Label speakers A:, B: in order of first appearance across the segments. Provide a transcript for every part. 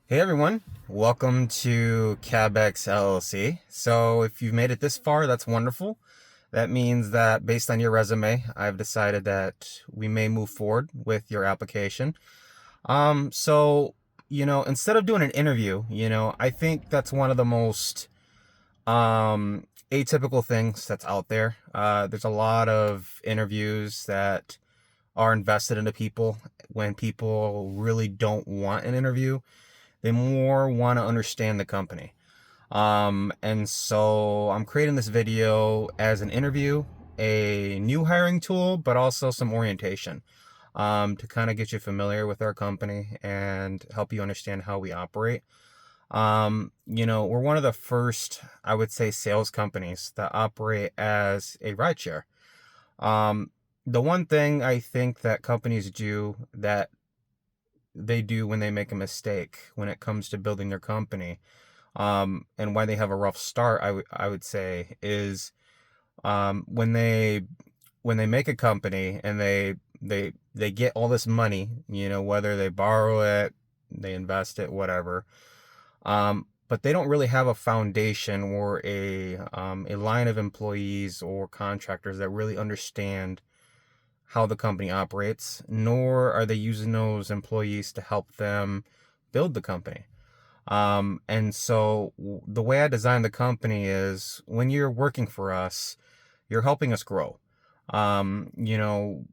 A: Hey everyone, welcome to Cabx LLC. So if you've made it this far, that's wonderful. That means that based on your resume, I've decided that we may move forward with your application. So, instead of doing an interview, I think that's one of the most atypical things that's out there. There's a lot of interviews that are invested into people when people really don't want an interview. They more want to understand the company. And so I'm creating this video as an interview, a new hiring tool, but also some orientation, to kind of get you familiar with our company and help you understand how we operate. We're one of the first, I would say, sales companies that operate as a rideshare. The one thing I think that companies do that they do when they make a mistake when it comes to building their company, and why they have a rough start, I would say, is when they make a company and they get all this money, whether they borrow it, they invest it, whatever, but they don't really have a foundation or a line of employees or contractors that really understand how the company operates, nor are they using those employees to help them build the company. And so the way I designed the company is when you're working for us, you're helping us grow. Um, you know,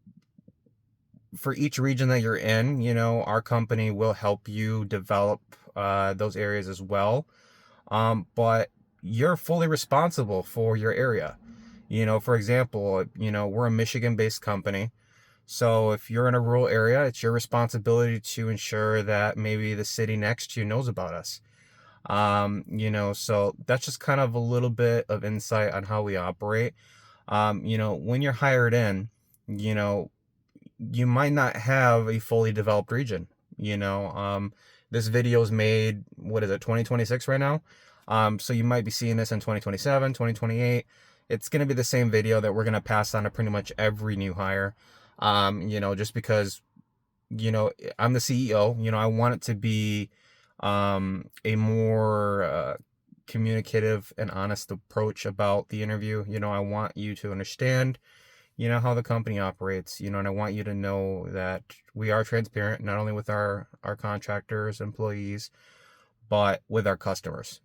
A: for each region that you're in, our company will help you develop those areas as well. But you're fully responsible for your area. For example, we're a Michigan-based company. So if you're in a rural area, it's your responsibility to ensure that maybe the city next to you knows about us. So that's just kind of a little bit of insight on how we operate. When you're hired in, you know, you might not have a fully developed region. This video is made, what is it, 2026 right now? So you might be seeing this in 2027, 2028. It's going to be the same video that we're going to pass on to pretty much every new hire. Just because, I'm the CEO, I want it to be a more communicative and honest approach about the interview. I want you to understand, how the company operates, and I want you to know that we are transparent, not only with our contractors, employees, but with our customers.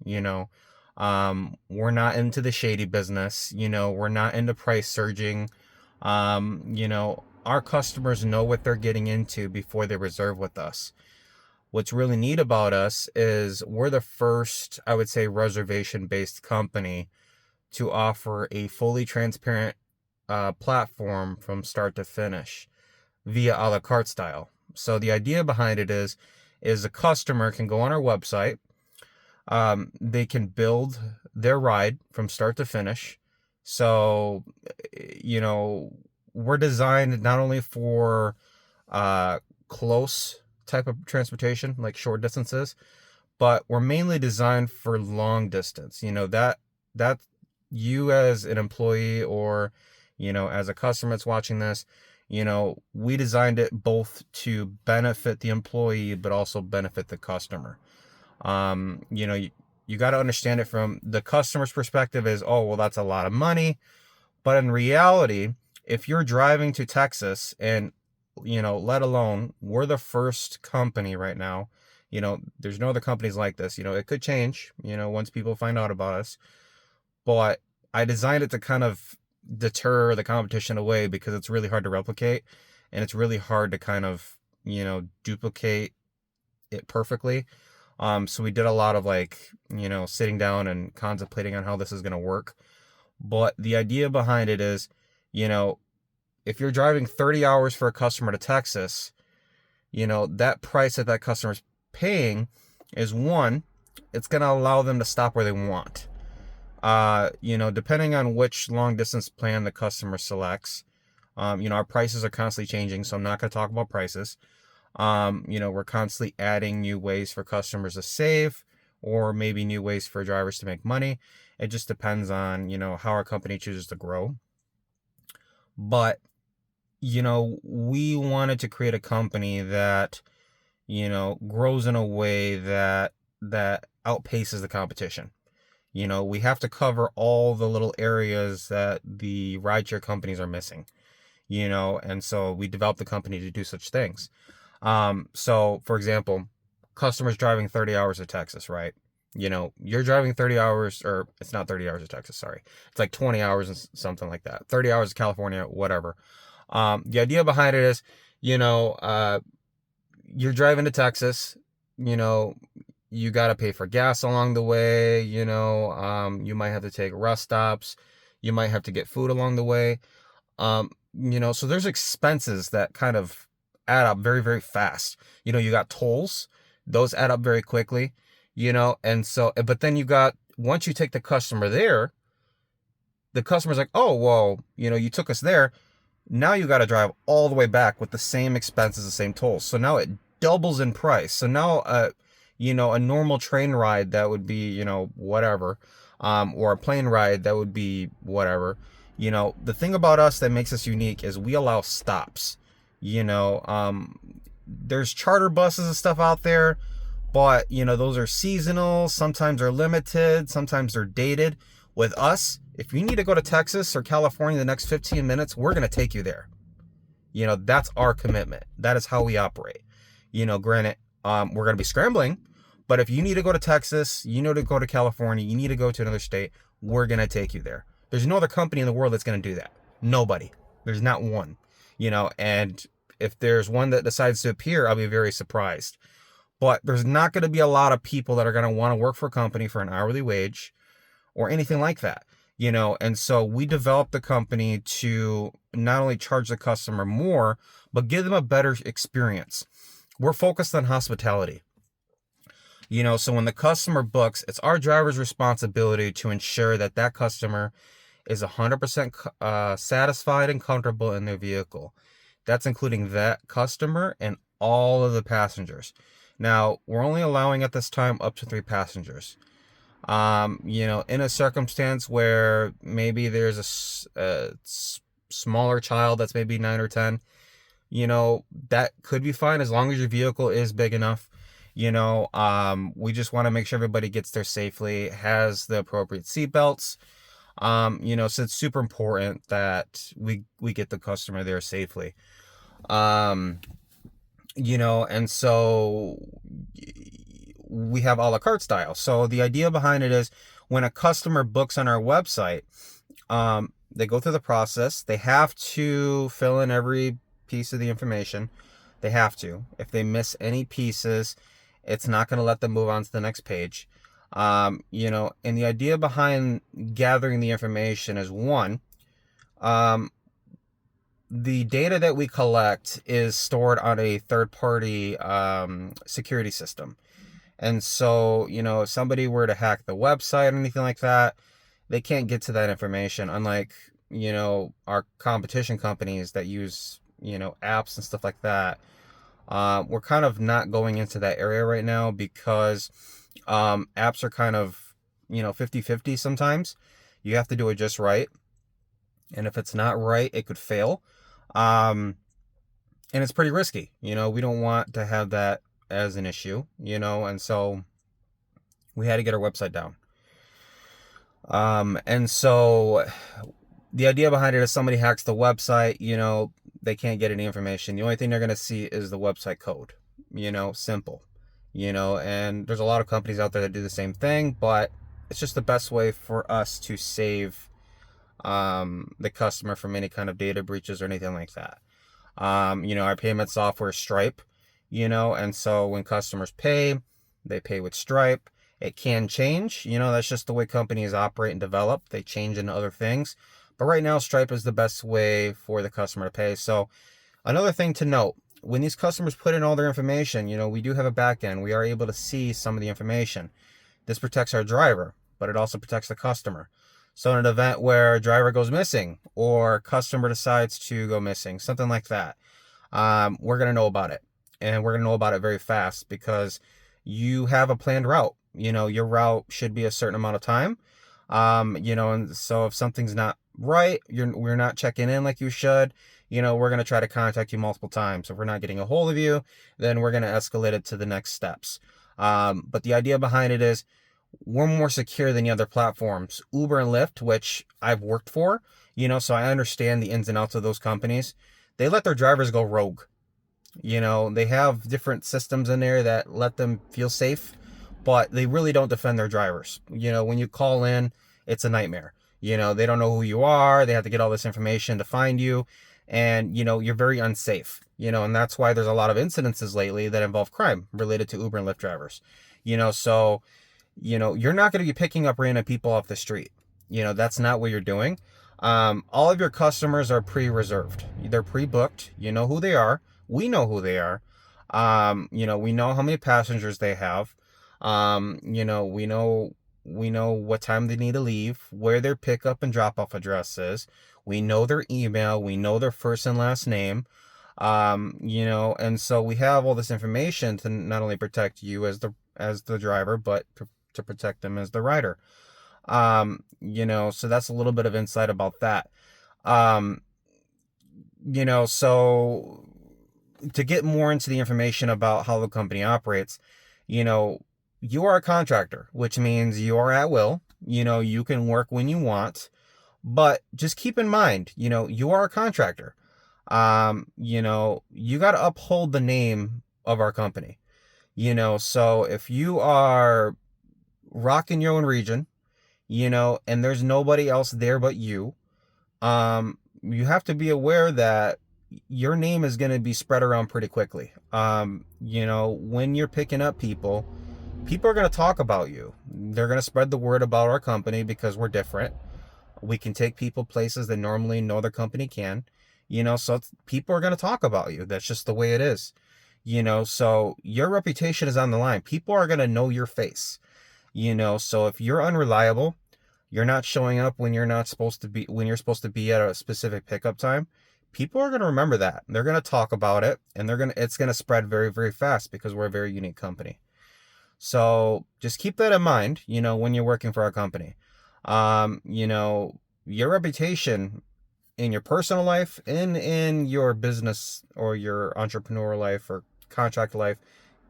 A: We're not into the shady business. We're not into price surging. Our customers know what they're getting into before they reserve with us. What's really neat about us is we're the first, I would say, reservation-based company to offer a fully transparent platform from start to finish via a la carte style. So the idea behind it is a customer can go on our website. They can build their ride from start to finish. So, we're designed not only for close type of transportation, like short distances, but we're mainly designed for long distance. That you as an employee or, as a customer that's watching this, we designed it both to benefit the employee, but also benefit the customer. You got to understand it from the customer's perspective is, oh, well, that's a lot of money. But in reality, if you're driving to Texas and, let alone, we're the first company right now, there's no other companies like this. It could change, once people find out about us. But I designed it to kind of deter the competition away because it's really hard to replicate and it's really hard to kind of, duplicate it perfectly. So we did a lot of sitting down and contemplating on how this is going to work. But the idea behind it is, if you're driving 30 hours for a customer to Texas, that price that customer's paying is one, it's going to allow them to stop where they want. Depending on which long distance plan the customer selects, our prices are constantly changing, so I'm not going to talk about prices. We're constantly adding new ways for customers to save or maybe new ways for drivers to make money. It just depends on, how our company chooses to grow. But, we wanted to create a company that, grows in a way that outpaces the competition. We have to cover all the little areas that the rideshare companies are missing, and so we developed the company to do such things. So for example, customers driving 30 hours to Texas, right? You're driving 30 hours, or it's not 30 hours to Texas, sorry. It's like 20 hours and something like that. 30 hours to California, whatever. The idea behind it is, you're driving to Texas, you know, you got to pay for gas along the way, you might have to take rest stops, you might have to get food along the way. So there's expenses that kind of add up very, very fast. You got tolls, those add up very quickly, and so, but then once you take the customer there, the customer's like, oh, well, you took us there. Now you got to drive all the way back with the same expenses, the same tolls. So now it doubles in price. So now, a normal train ride that would be, whatever, or a plane ride that would be whatever. The thing about us that makes us unique is we allow stops. There's charter buses and stuff out there, but those are seasonal. Sometimes they're limited. Sometimes they're dated. With us, if you need to go to Texas or California the next 15 minutes, we're going to take you there. That's our commitment. That is how we operate. Granted, we're going to be scrambling, but if you need to go to Texas, to go to California, you need to go to another state, we're going to take you there. There's no other company in the world that's going to do that. Nobody. There's not one. And if there's one that decides to appear, I'll be very surprised. But there's not going to be a lot of people that are going to want to work for a company for an hourly wage or anything like that, and so we developed the company to not only charge the customer more, but give them a better experience. We're focused on hospitality, so when the customer books, it's our driver's responsibility to ensure that customer is 100% satisfied and comfortable in their vehicle. That's including that customer and all of the passengers. Now, we're only allowing at this time up to 3 passengers. In a circumstance where maybe there's a smaller child that's maybe 9 or 10, that could be fine as long as your vehicle is big enough. We just want to make sure everybody gets there safely, has the appropriate seatbelts. So it's super important that we get the customer there safely. And so we have a la carte style. So the idea behind it is when a customer books on our website, they go through the process. They have to fill in every piece of the information. They have to. If they miss any pieces, it's not going to let them move on to the next page. And the idea behind gathering the information is one, the data that we collect is stored on a third-party security system. And so, if somebody were to hack the website or anything like that, they can't get to that information. Unlike, our competition companies that use, apps and stuff like that. We're kind of not going into that area right now because apps are kind of, 50-50 sometimes. You have to do it just right. And if it's not right, it could fail. And it's pretty risky. We don't want to have that as an issue, and so we had to get our website down. And so the idea behind it is somebody hacks the website, they can't get any information. The only thing they're going to see is the website code, simple, and there's a lot of companies out there that do the same thing, but it's just the best way for us to save the customer from any kind of data breaches or anything like that. Our payment software is Stripe, and so when customers pay, they pay with Stripe. It can change, that's just the way companies operate and develop. They change into other things. But right now, Stripe is the best way for the customer to pay. So another thing to note, when these customers put in all their information, we do have a back end. We are able to see some of the information. This protects our driver, but it also protects the customer. So in an event where a driver goes missing or a customer decides to go missing, something like that, we're going to know about it. And we're going to know about it very fast because you have a planned route. Your route should be a certain amount of time. And so if something's not right, we're not checking in like you should, we're going to try to contact you multiple times. If we're not getting a hold of you, then we're going to escalate it to the next steps. But the idea behind it is we're more secure than the other platforms. Uber and Lyft, which I've worked for, so I understand the ins and outs of those companies. They let their drivers go rogue. They have different systems in there that let them feel safe, but they really don't defend their drivers. When you call in, it's a nightmare. They don't know who you are. They have to get all this information to find you. And, you're very unsafe, and that's why there's a lot of incidences lately that involve crime related to Uber and Lyft drivers. So, you're not going to be picking up random people off the street. That's not what you're doing. All of your customers are pre-reserved. They're pre-booked. You know who they are. We know who they are. We know how many passengers they have. We know what time they need to leave, where their pickup and drop off address is. We know their email. We know their first and last name. And so we have all this information to not only protect you as the driver, but to protect them as the rider. So that's a little bit of insight about that. So to get more into the information about how the company operates, you are a contractor, which means you are at will. You can work when you want, but just keep in mind, you are a contractor. You got to uphold the name of our company. So if you are rocking your own region, and there's nobody else there but you, you have to be aware that your name is going to be spread around pretty quickly. When you're picking up people are going to talk about you. They're going to spread the word about our company because we're different. We can take people places that normally no other company can, so people are going to talk about you. That's just the way it is, so your reputation is on the line. People are going to know your face, so if you're unreliable, you're not showing up when you're supposed to be at a specific pickup time, people are going to remember that. They're going to talk about it, and it's going to spread very, very fast because we're a very unique company. So just keep that in mind, when you're working for our company. Your reputation in your personal life and in your business or your entrepreneurial life or contract life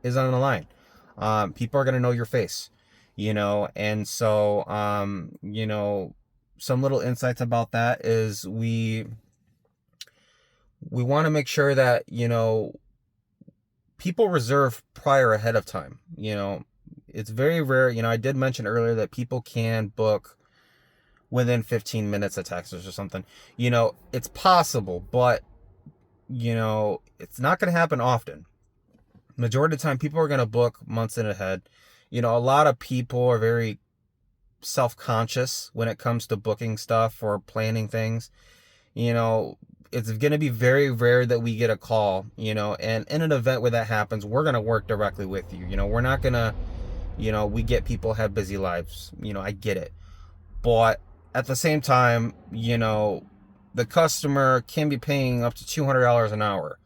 A: is on the line. People are going to know your face, and so, some little insights about that is we want to make sure that, people reserve prior ahead of time. It's very rare. I did mention earlier that people can book within 15 minutes of Texas or something. It's possible, but, it's not going to happen often. Majority of the time, people are going to book months in ahead. A lot of people are very self-conscious when it comes to booking stuff or planning things. It's going to be very rare that we get a call, and in an event where that happens, we're going to work directly with you. We're not going to, we get people have busy lives. I get it. But at the same time, the customer can be paying up to $200 an hour.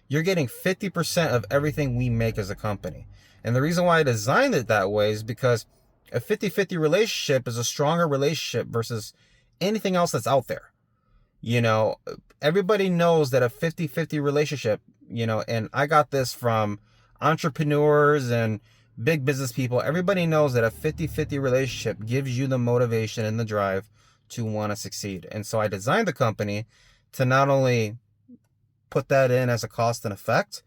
A: You're getting 50% of everything we make as a company. And the reason why I designed it that way is because a 50-50 relationship is a stronger relationship versus anything else that's out there. Everybody knows that a 50-50 relationship, and I got this from entrepreneurs and big business people. Everybody knows that a 50-50 relationship gives you the motivation and the drive to want to succeed. And so I designed the company to not only put that in as a cost and effect,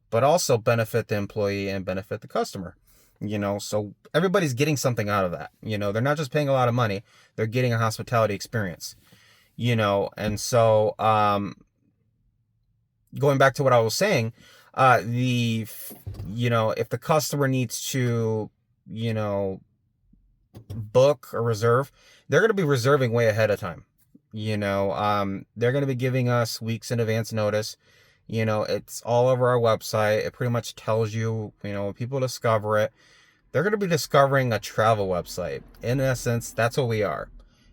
A: but also benefit the employee and benefit the customer. So everybody's getting something out of that. They're not just paying a lot of money, they're getting a hospitality experience. And so, going back to what I was saying, if the customer needs to, book or reserve, they're going to be reserving way ahead of time. They're going to be giving us weeks in advance notice. It's all over our website. It pretty much tells you, when people discover it, they're going to be discovering a travel website. In essence, that's what we are.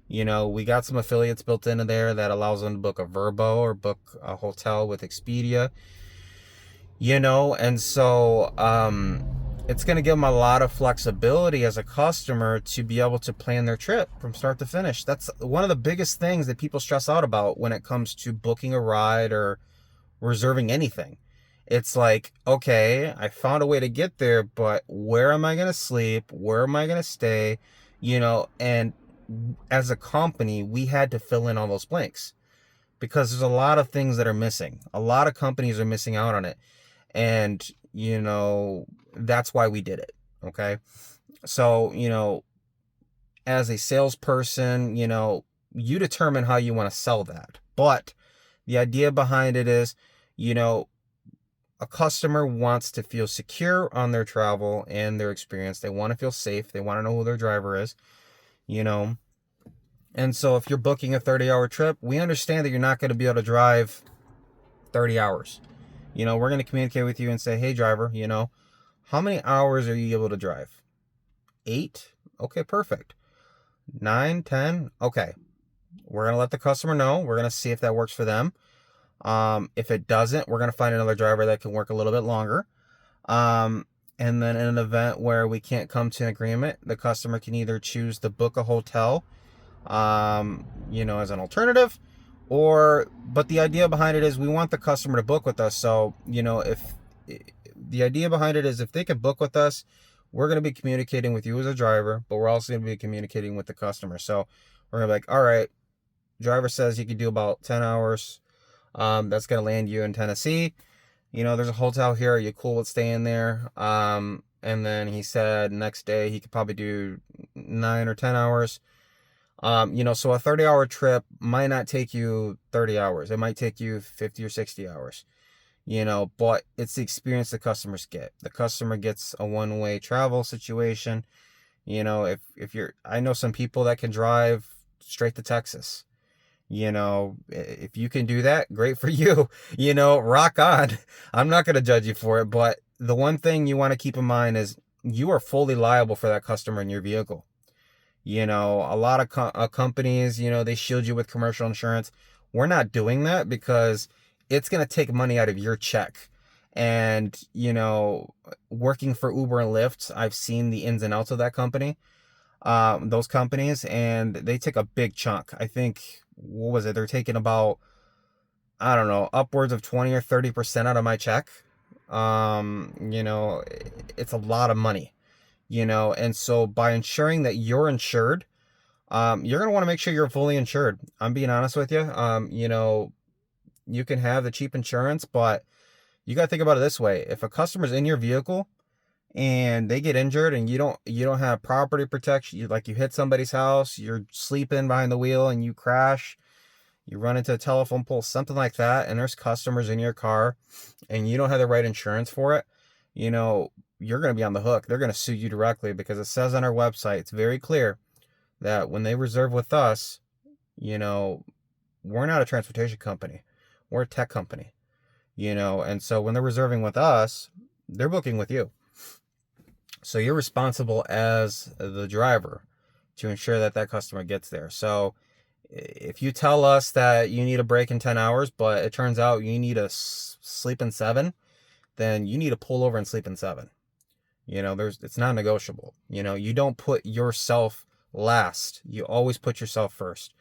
A: We got some affiliates built into there that allows them to book a Vrbo or book a hotel with Expedia, and so, it's going to give them a lot of flexibility as a customer to be able to plan their trip from start to finish. That's one of the biggest things that people stress out about when it comes to booking a ride or reserving anything. It's like, okay, I found a way to get there, but where am I going to sleep? Where am I going to stay? And as a company, we had to fill in all those blanks because there's a lot of things that are missing. A lot of companies are missing out on it. And, that's why we did it. Okay. So, as a salesperson, you determine how you want to sell that. But the idea behind it is, a customer wants to feel secure on their travel and their experience. They want to feel safe. They want to know who their driver is, And so if you're booking a 30-hour trip, we understand that you're not going to be able to drive 30 hours. We're going to communicate with you and say, hey, driver, how many hours are you able to drive? 8? Okay, perfect. 9, 10? Okay. We're going to let the customer know. We're going to see if that works for them. If it doesn't, we're going to find another driver that can work a little bit longer. And then in an event where we can't come to an agreement, the customer can either choose to book a hotel, as an alternative, but the idea behind it is we want the customer to book with us. So, if the idea behind it is if they can book with us, we're going to be communicating with you as a driver, but we're also going to be communicating with the customer. So we're going to be like, all right, driver says you can do about 10 hours. That's going to land you in Tennessee. There's a hotel here. Are you cool with staying there? And then he said next day he could probably do 9 or 10 hours. So a 30-hour trip might not take you 30 hours. It might take you 50 or 60 hours, but it's the experience the customers get. The customer gets a one-way travel situation. I know some people that can drive straight to Texas. If you can do that, great for you. Rock on. I'm not going to judge you for it, but the one thing you want to keep in mind is you are fully liable for that customer in your vehicle. A lot of companies, they shield you with commercial insurance. We're not doing that because it's going to take money out of your check. And, working for Uber and Lyft, I've seen the ins and outs of that company, those companies, and they take a big chunk. I think, what was it? They're taking about, I don't know, upwards of 20 or 30% out of my check. It's a lot of money. And so by ensuring that you're insured, you're going to want to make sure you're fully insured. I'm being honest with you. You can have the cheap insurance, but you got to think about it this way. If a customer's in your vehicle and they get injured and you don't have property protection, you hit somebody's house, you're sleeping behind the wheel and you crash, you run into a telephone pole, something like that, and there's customers in your car and you don't have the right insurance for it, you're going to be on the hook. They're going to sue you directly because it says on our website, it's very clear that when they reserve with us, we're not a transportation company. We're a tech company, and so when they're reserving with us, they're booking with you. So you're responsible as the driver to ensure that that customer gets there. So if you tell us that you need a break in 10 hours, but it turns out you need to sleep in 7, then you need to pull over and sleep in 7. It's not negotiable. You don't put yourself last. You always put yourself first.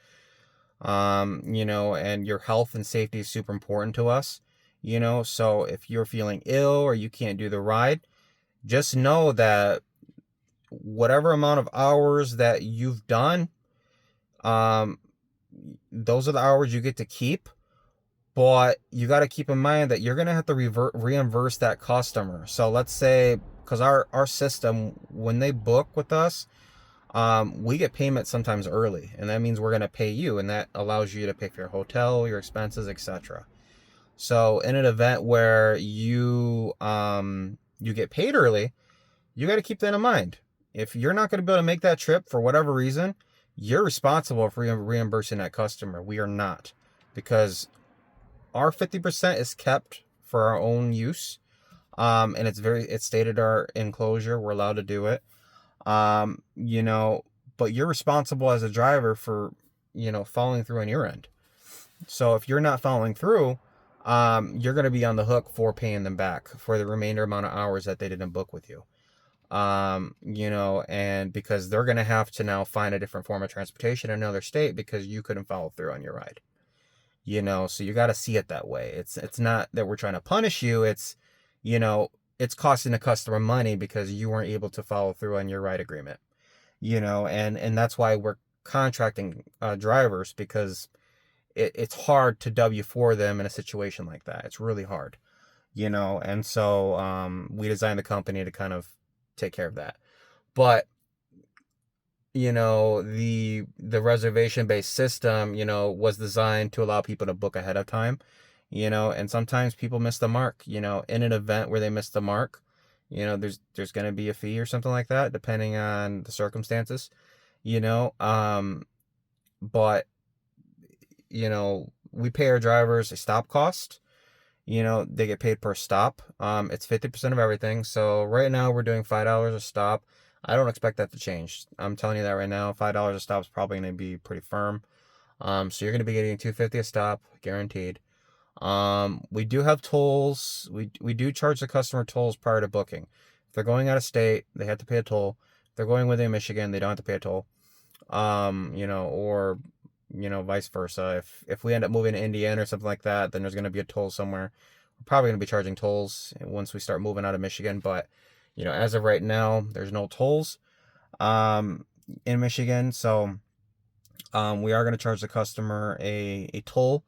A: And your health and safety is super important to us. So if you're feeling ill or you can't do the ride, just know that whatever amount of hours that you've done, those are the hours you get to keep. But you got to keep in mind that you're going to have to reimburse that customer. So let's say, because our system, when they book with us, we get payment sometimes early, and that means we're going to pay you, and that allows you to pay for your hotel, your expenses, etc. So in an event where you get paid early, you got to keep that in mind. If you're not going to be able to make that trip for whatever reason, you're responsible for reimbursing that customer. We are not, because our 50% is kept for our own use. And it's stated our enclosure. We're allowed to do it. But you're responsible as a driver for, following through on your end. So if you're not following through, you're going to be on the hook for paying them back for the remainder amount of hours that they didn't book with you. And because they're going to have to now find a different form of transportation in another state because you couldn't follow through on your ride. So you got to see it that way. It's not that we're trying to punish you. You know, it's costing the customer money because you weren't able to follow through on your ride agreement. And that's why we're contracting drivers, because it's hard to W4 them in a situation like that. It's really hard, and so we designed the company to kind of take care of that. But the reservation based system was designed to allow people to book ahead of time, and sometimes people miss the mark. In an event where they miss the mark, there's going to be a fee or something like that depending on the circumstances. But we pay our drivers a stop cost. They get paid per stop. It's 50% of everything. So right now we're doing $5 a stop. I don't expect that to change. I'm telling you that right now. $5 a stop is probably going to be pretty firm. So you're going to be getting $2.50 a stop, guaranteed. We do have tolls. We do charge the customer tolls prior to booking. If they're going out of state, they have to pay a toll. If they're going within Michigan, they don't have to pay a toll. Or vice versa. If we end up moving to Indiana or something like that, then there's going to be a toll somewhere. We're probably going to be charging tolls once we start moving out of Michigan. But as of right now, there's no tolls in Michigan. So we are going to charge the customer a toll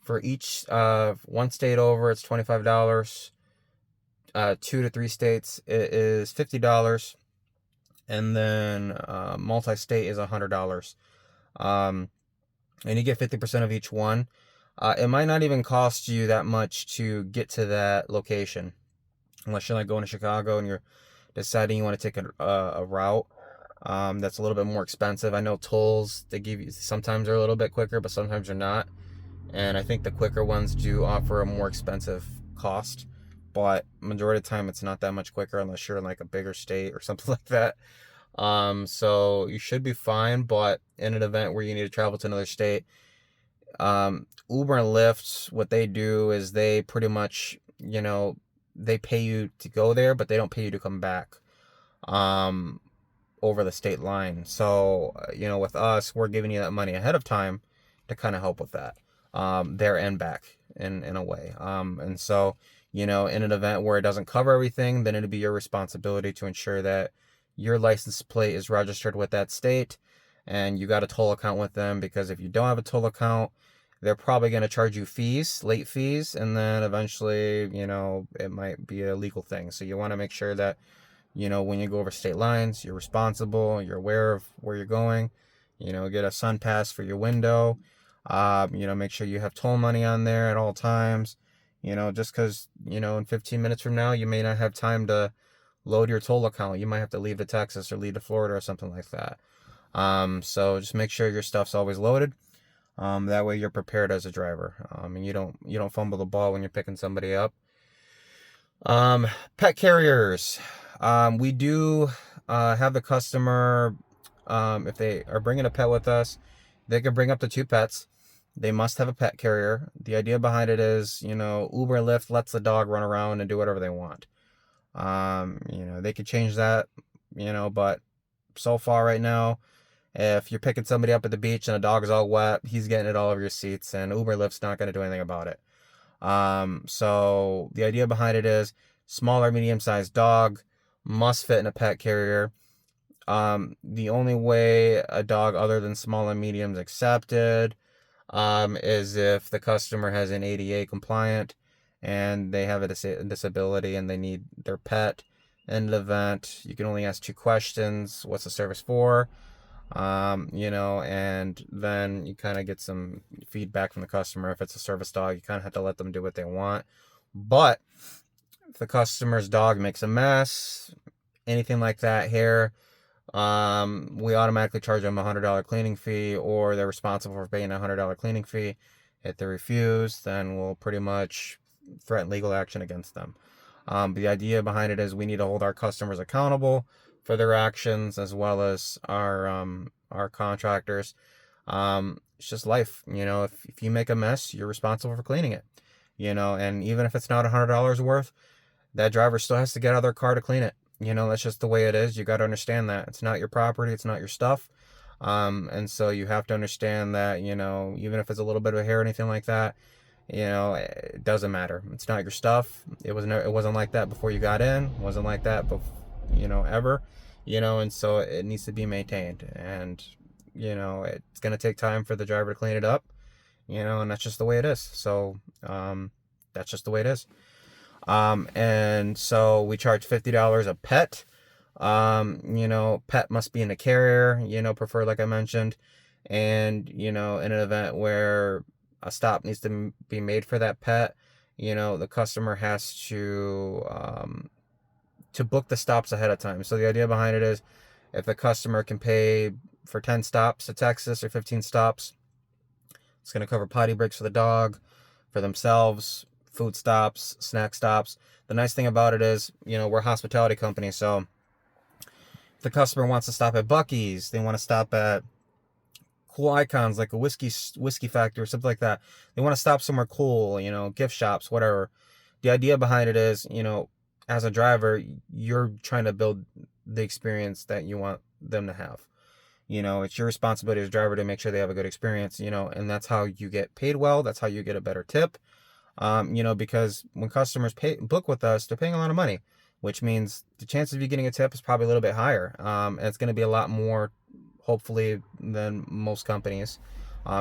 A: for each. One state over, it's $25. 2 to 3 states, it is $50. And then multi-state is $100. And you get 50% of each one. It might not even cost you that much to get to that location, unless you're like going to Chicago and you're deciding you want to take a route that's a little bit more expensive. I know tolls, they give you, sometimes they're a little bit quicker, but sometimes they're not. And I think the quicker ones do offer a more expensive cost, but majority of the time it's not that much quicker unless you're in like a bigger state or something like that. So you should be fine. But in an event where you need to travel to another state, Uber and Lyft, what they do is they pretty much, they pay you to go there, but they don't pay you to come back over the state line. So, with us, we're giving you that money ahead of time to kind of help with that, there and back in a way. And so, in an event where it doesn't cover everything, then it'll be your responsibility to ensure that your license plate is registered with that state and you got a toll account with them, because if you don't have a toll account, they're probably going to charge you fees, late fees, and then eventually, it might be a legal thing. So you want to make sure that, when you go over state lines, you're responsible, you're aware of where you're going, get a sun pass for your window, make sure you have toll money on there at all times, just because, in 15 minutes from now, you may not have time to load your toll account. You might have to leave to Texas or leave to Florida or something like that. So just make sure your stuff's always loaded. That way you're prepared as a driver. And you don't fumble the ball when you're picking somebody up. Pet carriers. We do have the customer, if they are bringing a pet with us, they can bring up to 2 pets. They must have a pet carrier. The idea behind it is, Uber and Lyft lets the dog run around and do whatever they want. They could change that, but so far right now, if you're picking somebody up at the beach and a dog's all wet, he's getting it all over your seats, and Uber Lyft's not going to do anything about it. So the idea behind it is smaller, medium-sized dog must fit in a pet carrier. The only way a dog other than small and medium is accepted is if the customer has an ADA compliant and they have a disability and they need their pet in the event. You can only ask 2 questions. What's the service for? And then you kind of get some feedback from the customer. If it's a service dog, you kind of have to let them do what they want. But if the customer's dog makes a mess, anything like that, hair, we automatically charge them a $100 cleaning fee, or they're responsible for paying a $100 cleaning fee. If they refuse, then we'll pretty much threaten legal action against them. But the idea behind it is we need to hold our customers accountable for their actions, as well as our contractors. It's just life, if you make a mess, you're responsible for cleaning it, and even if it's not $100 worth, that driver still has to get out of their car to clean it. That's just the way it is. You got to understand that it's not your property, it's not your stuff. And so you have to understand that, even if it's a little bit of a hair or anything like that, it doesn't matter. It's not your stuff. It wasn't like that before you got in. It wasn't like that before, ever. And so it needs to be maintained. And, it's going to take time for the driver to clean it up, and that's just the way it is. So, that's just the way it is. And so we charge $50 a pet. Pet must be in the carrier, preferred, like I mentioned. And, in an event where a stop needs to be made for that pet, the customer has to book the stops ahead of time. So the idea behind it is, if the customer can pay for 10 stops to Texas or 15 stops, it's going to cover potty breaks for the dog, for themselves, food stops, snack stops. The nice thing about it is, we're a hospitality company, so if the customer wants to stop at Buc-ee's, they want to stop at cool icons like a whiskey factory or something like that. They want to stop somewhere cool, gift shops, whatever. The idea behind it is, as a driver, you're trying to build the experience that you want them to have. It's your responsibility as a driver to make sure they have a good experience, and that's how you get paid well. That's how you get a better tip. Because when customers book with us, they're paying a lot of money, which means the chances of you getting a tip is probably a little bit higher. And it's going to be a lot more, hopefully, than most companies,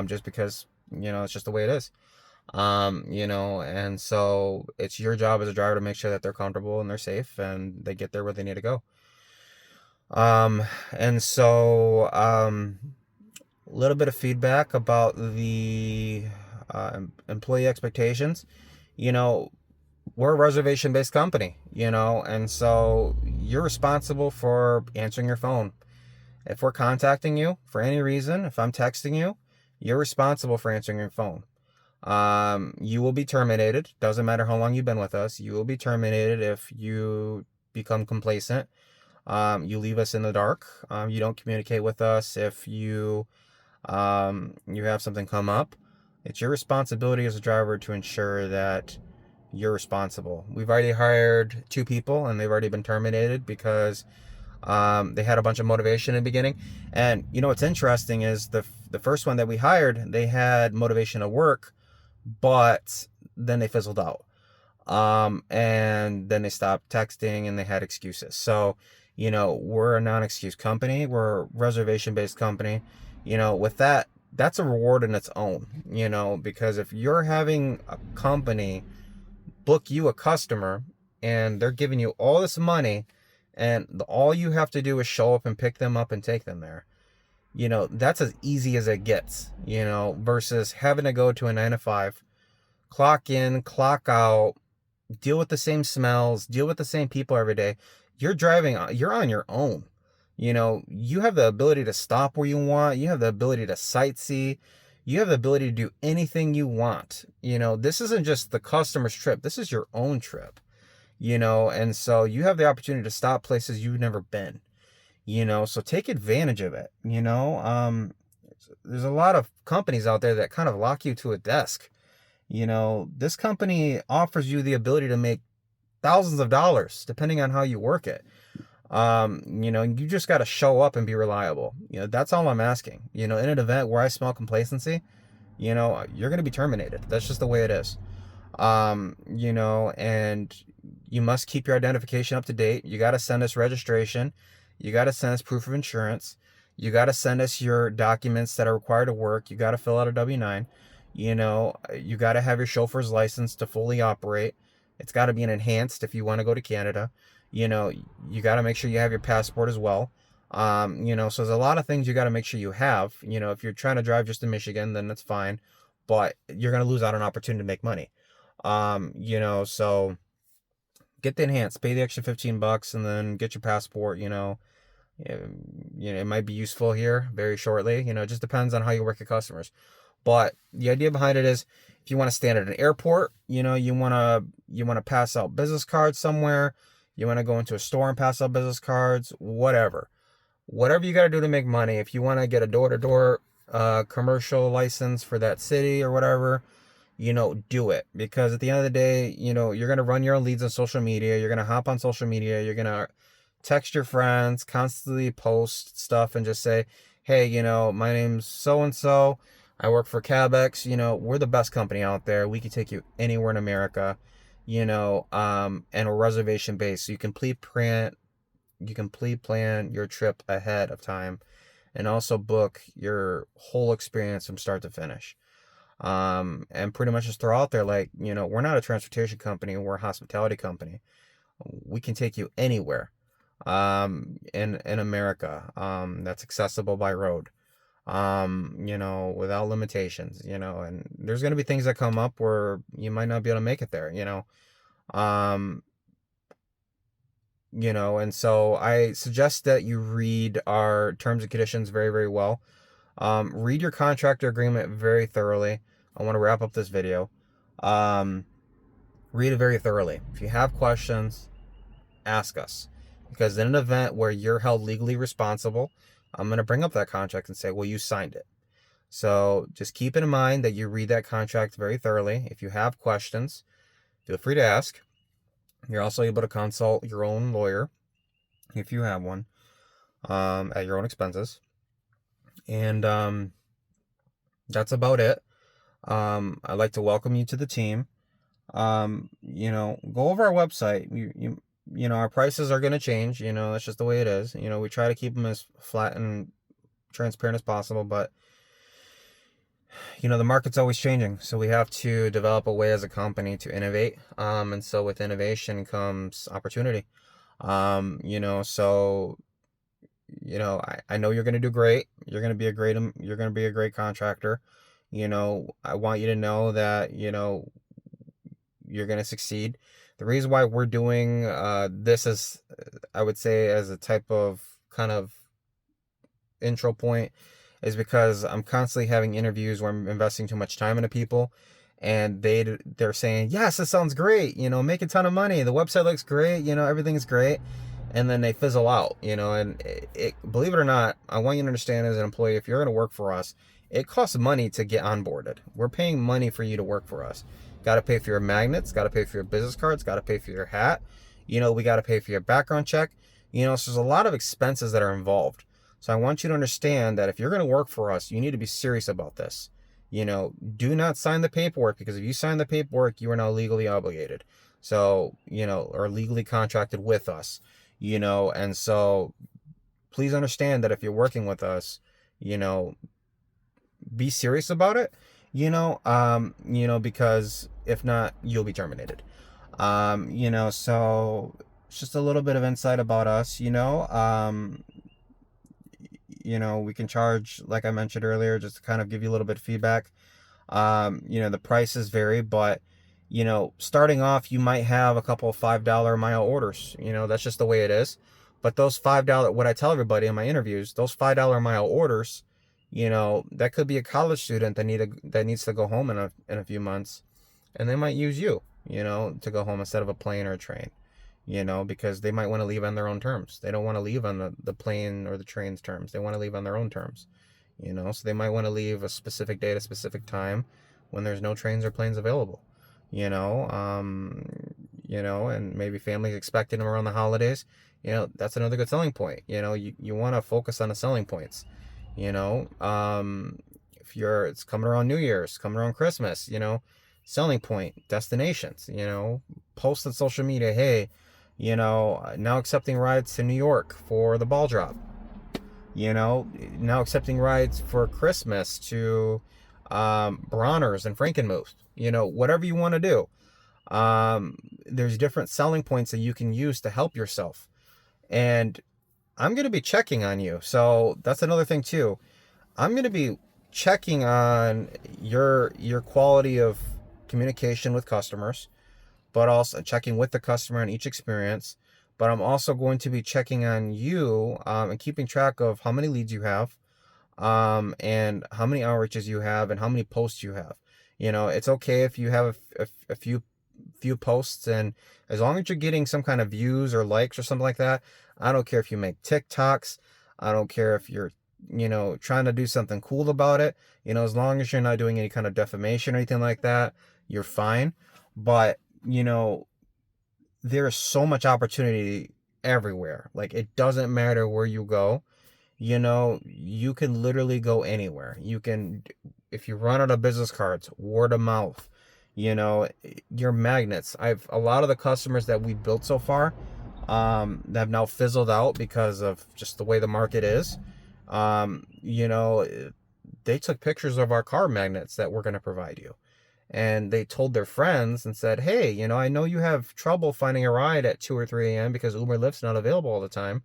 A: just because, it's just the way it is. And so it's your job as a driver to make sure that they're comfortable and they're safe and they get there where they need to go. And so, a little bit of feedback about the employee expectations. We're a reservation-based company, and so you're responsible for answering your phone. If we're contacting you for any reason, if I'm texting you, you're responsible for answering your phone. You will be terminated. Doesn't matter how long you've been with us. You will be terminated if you become complacent. You leave us in the dark. You don't communicate with us if you have something come up. It's your responsibility as a driver to ensure that you're responsible. We've already hired 2 people and they've already been terminated because they had a bunch of motivation in the beginning. And what's interesting is the first one that we hired, they had motivation to work, but then they fizzled out. And then they stopped texting and they had excuses. So, we're a non-excuse company. We're a reservation-based company. With that, that's a reward in its own, because if you're having a company book you a customer and they're giving you all this money and all you have to do is show up and pick them up and take them there, that's as easy as it gets, versus having to go to a 9 to 5, clock in, clock out, deal with the same smells, deal with the same people every day. You're on your own. You have the ability to stop where you want. You have the ability to sightsee. You have the ability to do anything you want. This isn't just the customer's trip. This is your own trip, and so you have the opportunity to stop places you've never been, so take advantage of it. There's a lot of companies out there that kind of lock you to a desk. This company offers you the ability to make thousands of dollars depending on how you work it. You just got to show up and be reliable. That's all I'm asking. In an event where I smell complacency, you're going to be terminated. That's just the way it is. And you must keep your identification up to date. You got to send us registration. You got to send us proof of insurance. You got to send us your documents that are required to work. You got to fill out a W-9. You got to have your chauffeur's license to fully operate. It's got to be an enhanced if you want to go to Canada. You got to make sure you have your passport as well. So there's a lot of things you got to make sure you have. If you're trying to drive just in Michigan, then that's fine, but you're going to lose out on an opportunity to make money. So get the enhanced, pay the extra $15 and then get your passport. It might be useful here very shortly. It just depends on how you work your customers. But the idea behind it is, if you want to stand at an airport, you want to pass out business cards somewhere, you want to go into a store and pass out business cards, whatever you got to do to make money. If you want to get a door-to-door commercial license for that city or whatever, do it. Because at the end of the day, you're going to run your own leads on social media. You're going to hop on social media. You're going to text your friends, constantly post stuff and just say, hey, my name's so-and-so. I work for Cabx. We're the best company out there. We can take you anywhere in America, and we're reservation based. So you can pre-plan your trip ahead of time and also book your whole experience from start to finish. And pretty much just throw out there, like, we're not a transportation company, we're a hospitality company. We can take you anywhere in America that's accessible by road, without limitations, and there's going to be things that come up where you might not be able to make it there, um, and so I suggest that you read our terms and conditions very, very well. Read your contractor agreement very thoroughly. I want to wrap up this video. Read it very thoroughly. If you have questions, ask us. Because in an event where you're held legally responsible, I'm going to bring up that contract and say, well, you signed it. So just keep in mind that you read that contract very thoroughly. If you have questions, feel free to ask. You're also able to consult your own lawyer, if you have one, at your own expenses. And that's about it. I'd like to welcome you to the team. Go over our website. Our prices are going to change. That's just the way it is. We try to keep them as flat and transparent as possible, but the market's always changing. So we have to develop a way as a company to innovate. And so with innovation comes opportunity. I know you're going to do great. You're going to be a great contractor. I want you to know that, you're going to succeed. The reason why we're doing this is, I would say, as a type of kind of intro point, is because I'm constantly having interviews where I'm investing too much time into people, and they're saying, yes, this sounds great, make a ton of money, the website looks great, everything is great, and then they fizzle out, and believe it or not, I want you to understand, as an employee, if you're going to work for us, it costs money to get onboarded. We're paying money for you to work for us. Got to pay for your magnets, got to pay for your business cards, got to pay for your hat. We got to pay for your background check. So there's a lot of expenses that are involved. So I want you to understand that if you're going to work for us, you need to be serious about this. Do not sign the paperwork, because if you sign the paperwork, you are now legally obligated. So, or legally contracted with us, and so please understand that if you're working with us, be serious about it, because if not, you'll be terminated. So it's just a little bit of insight about us, we can charge, like I mentioned earlier, just to kind of give you a little bit of feedback. The prices vary, but, starting off, you might have a couple of $5 a mile orders, that's just the way it is. But those $5, what I tell everybody in my interviews, those $5 a mile orders, that could be a college student that needs to go home in a few months, and they might use you, to go home instead of a plane or a train, because they might want to leave on their own terms. They don't want to leave on the plane or the train's terms. They want to leave on their own terms, so they might want to leave a specific day at a specific time when there's no trains or planes available, and maybe families expecting them around the holidays. That's another good selling point. You want to focus on the selling points. If it's coming around New Year's, coming around Christmas, selling point, destinations, post on social media, hey, now accepting rides to New York for the ball drop, now accepting rides for Christmas to Bronner's and Frankenmuth, whatever you want to do. There's different selling points that you can use to help yourself. And I'm going to be checking on you. So that's another thing too. I'm going to be checking on your quality of communication with customers, but also checking with the customer on each experience. But I'm also going to be checking on you and keeping track of how many leads you have, and how many outreaches you have, and how many posts you have. It's okay if you have a few posts, and as long as you're getting some kind of views or likes or something like that. I don't care if you make TikToks. I don't care if you're, trying to do something cool about it. As long as you're not doing any kind of defamation or anything like that, you're fine. But, there's so much opportunity everywhere. Like, it doesn't matter where you go. You can literally go anywhere. You can, if you run out of business cards, word of mouth, your magnets. A lot of the customers that we built so far, that have now fizzled out because of just the way the market is. Um, you know, they took pictures of our car magnets that we're going to provide you. And they told their friends and said, hey, I know you have trouble finding a ride at 2 or 3 a.m. because Uber Lyft's not available all the time.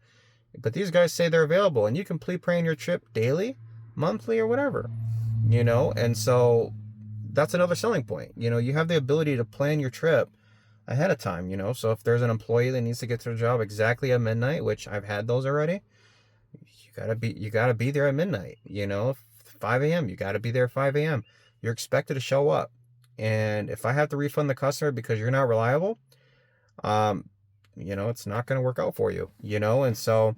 A: But these guys say they're available, and you can pre-plan your trip daily, monthly, or whatever. And so that's another selling point. You have the ability to plan your trip ahead of time. So if there's an employee that needs to get to their job exactly at midnight, which I've had those already, you gotta be there at midnight. 5 a.m. You gotta be there at 5 a.m. You're expected to show up. And if I have to refund the customer because you're not reliable, it's not going to work out for you, and so,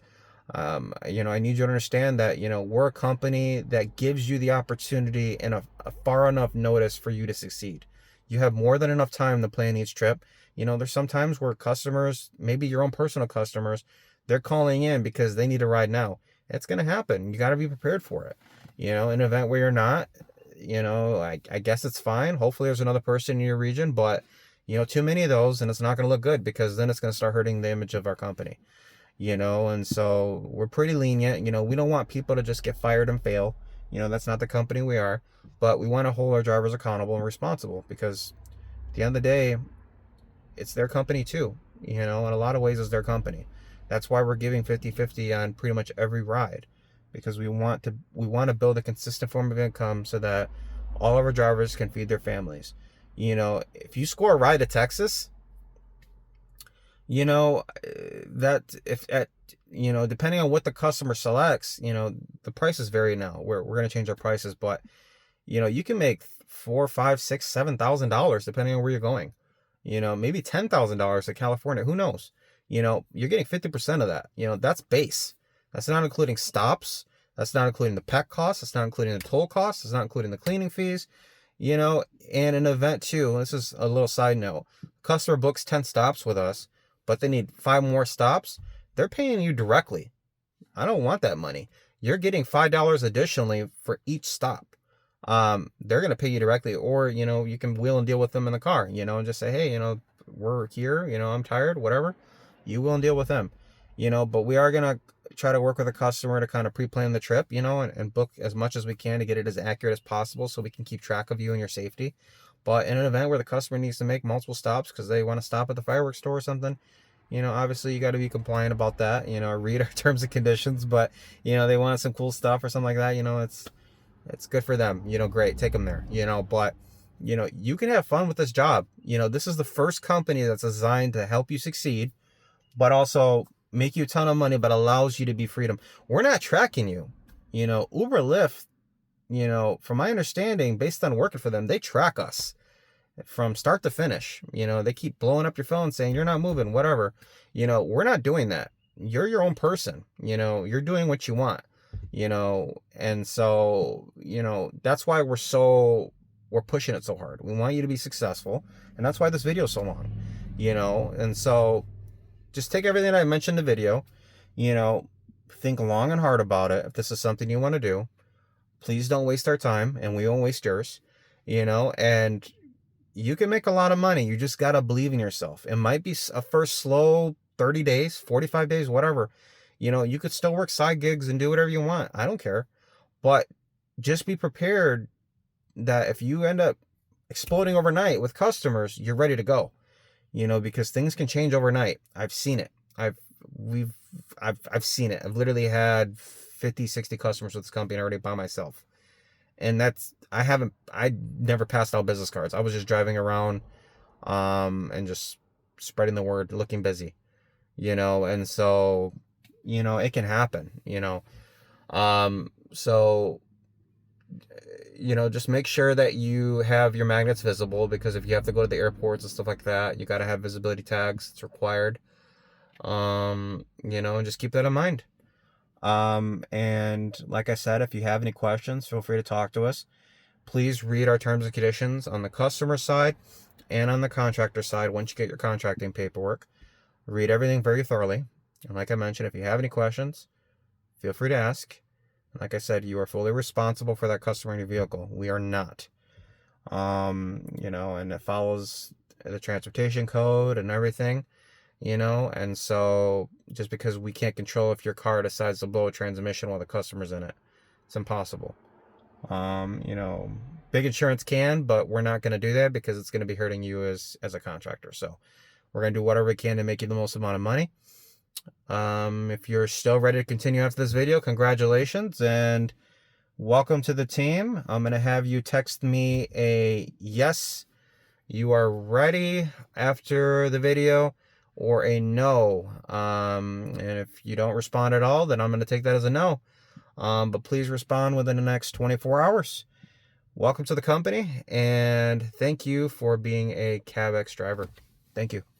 A: I need you to understand that, we're a company that gives you the opportunity and a far enough notice for you to succeed. You have more than enough time to plan each trip. There's some times where customers, maybe your own personal customers, they're calling in because they need a ride now. It's going to happen. You got to be prepared for it. In an event where you're not, I guess it's fine. Hopefully there's another person in your region, but too many of those, and it's not going to look good, because then it's going to start hurting the image of our company, and so we're pretty lenient. We don't want people to just get fired and fail. That's not the company we are, but we want to hold our drivers accountable and responsible, because at the end of the day, it's their company too. In a lot of ways it's their company. That's why we're giving 50-50 on pretty much every ride, because we want to build a consistent form of income so that all of our drivers can feed their families. If you score a ride to Texas, that if at depending on what the customer selects, the prices vary now. We're going to change our prices, but you can make $4, $5, $6, $7,000 depending on where you're going. Maybe $10,000 to California. Who knows? You're getting 50% of that. That's base. That's not including stops. That's not including the pet costs. That's not including the toll costs. That's not including the cleaning fees. And an event too. This is a little side note. Customer books 10 stops with us, but they need 5 more stops. They're paying you directly. I don't want that money. You're getting $5 additionally for each stop. They're going to pay you directly, or, you can wheel and deal with them in the car, and just say, hey, we're here, I'm tired, whatever. You will and deal with them, but we are going to try to work with a customer to kind of pre-plan the trip, and book as much as we can to get it as accurate as possible so we can keep track of you and your safety. But in an event where the customer needs to make multiple stops because they want to stop at the fireworks store or something, obviously you got to be compliant about that, read our terms and conditions, but, they want some cool stuff or something like that, it's good for them, great, take them there, but, you can have fun with this job. This is the first company that's designed to help you succeed, but also make you a ton of money, but allows you to be freedom. We're not tracking you. Uber, Lyft, from my understanding, based on working for them, they track us from start to finish. They keep blowing up your phone saying you're not moving, whatever. We're not doing that. You're your own person. You're doing what you want. And so, that's why we're pushing it so hard. We want you to be successful, and that's why this video is so long. And so just take everything I mentioned in the video, think long and hard about it. If this is something you want to do, please don't waste our time, and we won't waste yours, and you can make a lot of money. You just got to believe in yourself. It might be a first slow 30 days, 45 days, whatever. You could still work side gigs and do whatever you want. I don't care. But just be prepared that if you end up exploding overnight with customers, you're ready to go. Because things can change overnight. I've seen it. I've seen it. I've literally had 50, 60 customers with this company already by myself. And I never passed out business cards. I was just driving around, and just spreading the word, looking busy, and so, it can happen, so, just make sure that you have your magnets visible, because if you have to go to the airports and stuff like that, you got to have visibility tags. It's required. And just keep that in mind. And like I said, if you have any questions, feel free to talk to us. Please read our terms and conditions on the customer side and on the contractor side. Once you get your contracting paperwork, read everything very thoroughly. And like I mentioned, if you have any questions, feel free to ask. Like I said, you are fully responsible for that customer in your vehicle. We are not. And it follows the transportation code and everything, and so just because we can't control if your car decides to blow a transmission while the customer's in it, it's impossible. Big insurance can, but we're not going to do that because it's going to be hurting you as a contractor. So we're going to do whatever we can to make you the most amount of money. If you're still ready to continue after this video, congratulations and welcome to the team. I'm going to have you text me a yes, you are ready after the video, or a no. And if you don't respond at all, then I'm going to take that as a no. But please respond within the next 24 hours. Welcome to the company, and thank you for being a Cabx driver. Thank you.